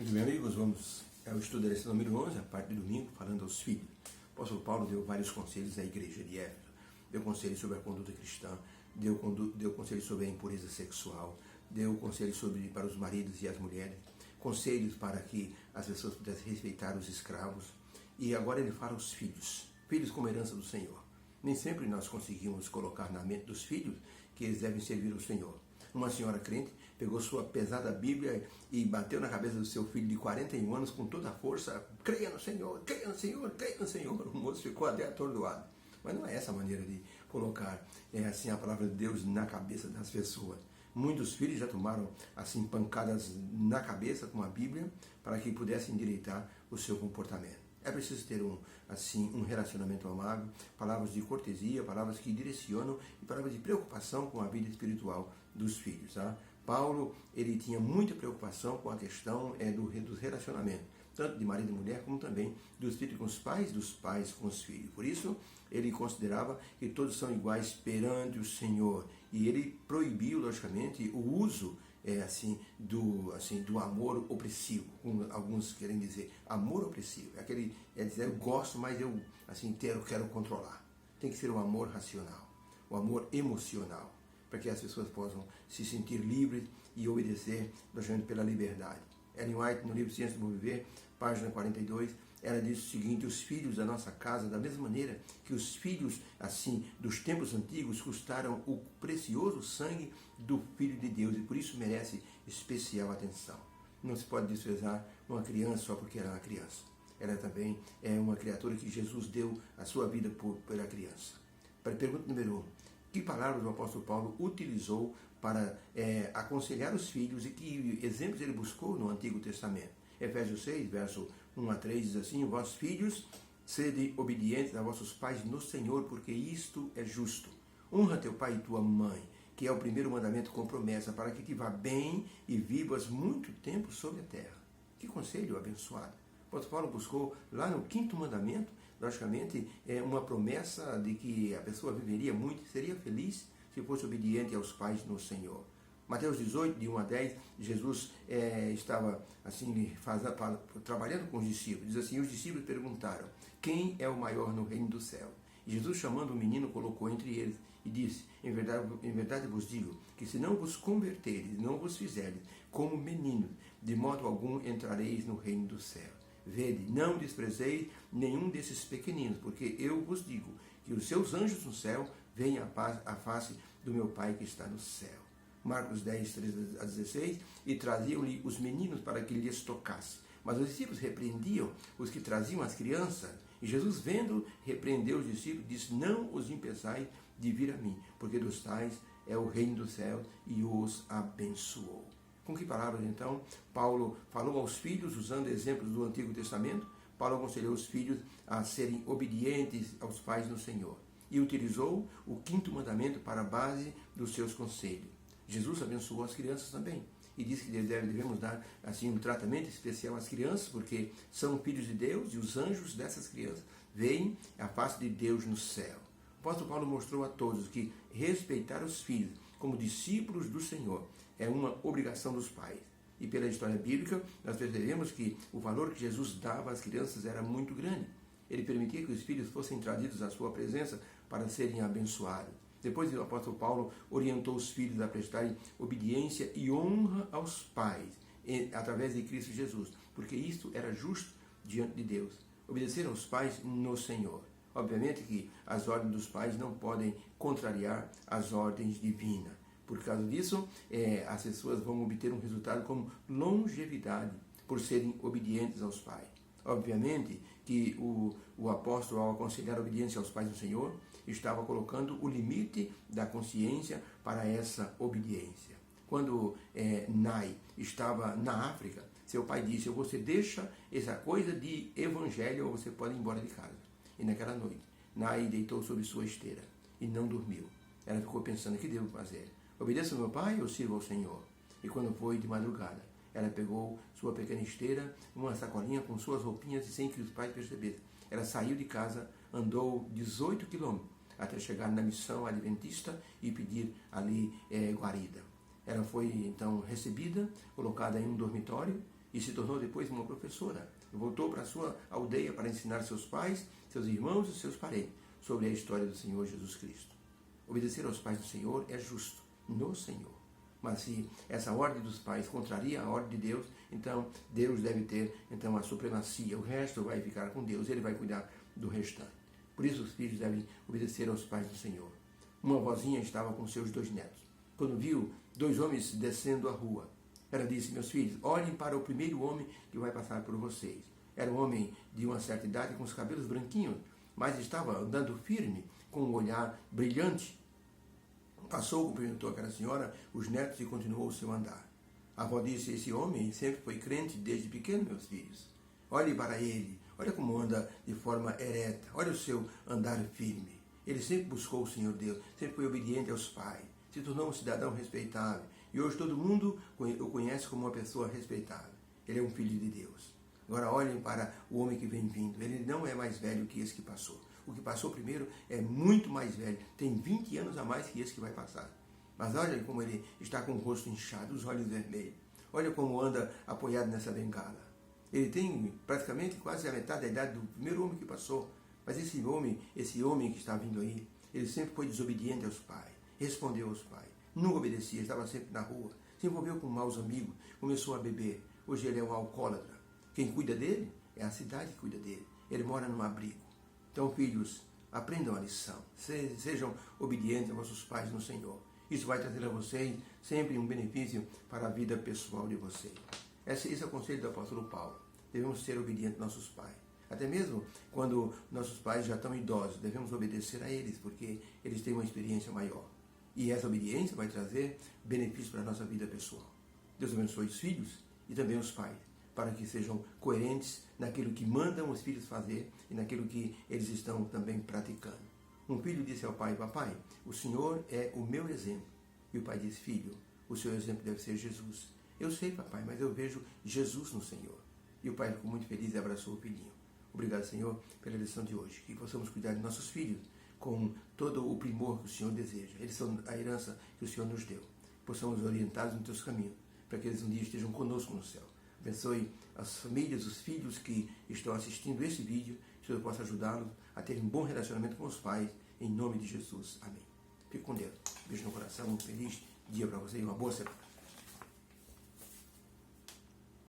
Muito bem, amigos, vamos ao estudo da lição número 11, a parte de domingo, falando aos filhos. O apóstolo Paulo deu vários conselhos à igreja de Éfeso. Deu conselhos sobre a conduta cristã, deu conselhos sobre a impureza sexual, deu conselhos para os maridos e as mulheres, conselhos para que as pessoas pudessem respeitar os escravos. E agora ele fala aos filhos, filhos como herança do Senhor. Nem sempre nós conseguimos colocar na mente dos filhos que eles devem servir ao Senhor. Uma senhora crente pegou sua pesada Bíblia e bateu na cabeça do seu filho de 41 anos com toda a força: creia no Senhor, creia no Senhor, creia no Senhor. O moço ficou até atordoado. Mas não é essa a maneira de colocar assim a palavra de Deus na cabeça das pessoas. Muitos filhos já tomaram assim pancadas na cabeça com a Bíblia para que pudessem endireitar o seu comportamento. É preciso ter um relacionamento amável, palavras de cortesia, palavras que direcionam e palavras de preocupação com a vida espiritual dos filhos. Tá? Paulo, ele tinha muita preocupação com a questão dos relacionamentos, tanto de marido e mulher, como também dos filhos com os pais, dos pais com os filhos. Por isso, ele considerava que todos são iguais perante o Senhor. E ele proibiu, logicamente, o uso do amor opressivo. Alguns querem dizer amor opressivo. É dizer, eu gosto, mas eu quero controlar. Tem que ser o amor racional, o amor emocional, para que as pessoas possam se sentir livres e obedecer, logicamente, pela liberdade. Ellen White, no livro Ciência do Bom Viver, página 42, ela diz o seguinte: os filhos da nossa casa, da mesma maneira que os filhos dos tempos antigos, custaram o precioso sangue do Filho de Deus e por isso merece especial atenção. Não se pode desprezar uma criança só porque ela é uma criança. Ela também é uma criatura que Jesus deu a sua vida pela criança. Para a pergunta número 1, que palavras o apóstolo Paulo utilizou para aconselhar os filhos e que exemplos ele buscou no Antigo Testamento? Efésios 6, verso 1 a 3 diz assim: vós filhos, sede obedientes a vossos pais no Senhor, porque isto é justo. Honra teu pai e tua mãe, que é o primeiro mandamento com promessa, para que te vá bem e vivas muito tempo sobre a terra. Que conselho abençoado! O apóstolo Paulo buscou lá no 5º mandamento, logicamente, uma promessa de que a pessoa viveria muito e seria feliz se fosse obediente aos pais no Senhor. Mateus 18, de 1 a 10, Jesus estava trabalhando com os discípulos. Diz assim: os discípulos perguntaram: quem é o maior no reino do céu? E Jesus, chamando o menino, colocou entre eles e disse: em verdade vos digo, que se não vos converteres, não vos fizerdes como meninos, de modo algum entrareis no reino do céu. Vede, não desprezeis nenhum desses pequeninos, porque eu vos digo que os seus anjos no céu veem a face do meu Pai que está no céu. Marcos 10, 13 a 16, e traziam-lhe os meninos para que lhes tocasse. Mas os discípulos repreendiam os que traziam as crianças. E Jesus, vendo, repreendeu os discípulos e disse: não os impeçais de vir a mim, porque dos tais é o reino do céu, e os abençoou. Com que palavras, então, Paulo falou aos filhos, usando exemplos do Antigo Testamento? Paulo aconselhou os filhos a serem obedientes aos pais no Senhor. E utilizou o 5º mandamento para a base dos seus conselhos. Jesus abençoou as crianças também e disse que devemos dar um tratamento especial às crianças, porque são filhos de Deus e os anjos dessas crianças veem a face de Deus no céu. O apóstolo Paulo mostrou a todos que respeitar os filhos como discípulos do Senhor é uma obrigação dos pais. E pela história bíblica, nós percebemos que o valor que Jesus dava às crianças era muito grande. Ele permitia que os filhos fossem trazidos à sua presença para serem abençoados. Depois o apóstolo Paulo orientou os filhos a prestarem obediência e honra aos pais, através de Cristo Jesus, porque isto era justo diante de Deus. Obedecer aos pais no Senhor. Obviamente que as ordens dos pais não podem contrariar as ordens divinas. Por causa disso, as pessoas vão obter um resultado como longevidade, por serem obedientes aos pais. Obviamente que o apóstolo, ao aconselhar a obediência aos pais do Senhor, estava colocando o limite da consciência para essa obediência. Quando Nai estava na África, seu pai disse: você deixa essa coisa de evangelho ou você pode ir embora de casa. E naquela noite, Nai deitou sobre sua esteira e não dormiu. Ela ficou pensando: o que devo fazer? Obedeço ao meu pai ou sirvo ao Senhor? E quando foi de madrugada, ela pegou sua pequena esteira, uma sacolinha com suas roupinhas e sem que os pais percebessem. Ela saiu de casa, andou 18 quilômetros até chegar na missão adventista e pedir ali guarida. Ela foi então recebida, colocada em um dormitório, e se tornou depois uma professora. Voltou para a sua aldeia para ensinar seus pais, seus irmãos e seus parentes sobre a história do Senhor Jesus Cristo. Obedecer aos pais do Senhor é justo no Senhor. Mas se essa ordem dos pais contraria a ordem de Deus, então Deus deve ter a supremacia. O resto vai ficar com Deus, Ele vai cuidar do restante. Por isso os filhos devem obedecer aos pais do Senhor. Uma vozinha estava com seus 2 netos. Quando viu 2 homens descendo a rua, ela disse: meus filhos, olhem para o primeiro homem que vai passar por vocês. Era um homem de uma certa idade, com os cabelos branquinhos, mas estava andando firme, com um olhar brilhante. Passou, cumprimentou aquela senhora, os netos, e continuou o seu andar. A avó disse: esse homem sempre foi crente desde pequeno, meus filhos. Olhe para ele, olha como anda de forma ereta, olha o seu andar firme. Ele sempre buscou o Senhor Deus, sempre foi obediente aos pais, se tornou um cidadão respeitável, e hoje todo mundo o conhece como uma pessoa respeitável. Ele é um filho de Deus. Agora olhem para o homem que vem vindo, ele não é mais velho que esse que passou. O que passou primeiro é muito mais velho, tem 20 anos a mais que esse que vai passar. Mas olha como ele está com o rosto inchado, os olhos vermelhos. Olha como anda apoiado nessa bengala. Ele tem praticamente quase a metade da idade do primeiro homem que passou. Mas esse homem que está vindo aí, ele sempre foi desobediente aos pais, respondeu aos pais, nunca obedecia, estava sempre na rua, se envolveu com maus amigos, começou a beber. Hoje ele é um alcoólatra. Quem cuida dele é a cidade que cuida dele. Ele mora num abrigo. Então, filhos, aprendam a lição. Sejam obedientes aos vossos pais no Senhor. Isso vai trazer a vocês sempre um benefício para a vida pessoal de vocês. Esse é o conselho do apóstolo Paulo. Devemos ser obedientes aos nossos pais. Até mesmo quando nossos pais já estão idosos, devemos obedecer a eles, porque eles têm uma experiência maior. E essa obediência vai trazer benefícios para a nossa vida pessoal. Deus abençoe os filhos e também os pais, para que sejam coerentes naquilo que mandam os filhos fazer e naquilo que eles estão também praticando. Um filho disse ao pai: papai, o Senhor é o meu exemplo. E o pai disse: filho, o seu exemplo deve ser Jesus. Eu sei, papai, mas eu vejo Jesus no Senhor. E o pai ficou muito feliz e abraçou o filhinho. Obrigado, Senhor, pela lição de hoje. Que possamos cuidar de nossos filhos com todo o primor que o Senhor deseja. Eles são a herança que o Senhor nos deu. Possamos orientá-los nos teus caminhos, para que eles um dia estejam conosco no céu. Abençoe as famílias, os filhos que estão assistindo esse vídeo, que o Senhor possa ajudá-los a ter um bom relacionamento com os pais, em nome de Jesus. Amém. Fique com Deus. Beijo no coração, um feliz dia para você e uma boa semana.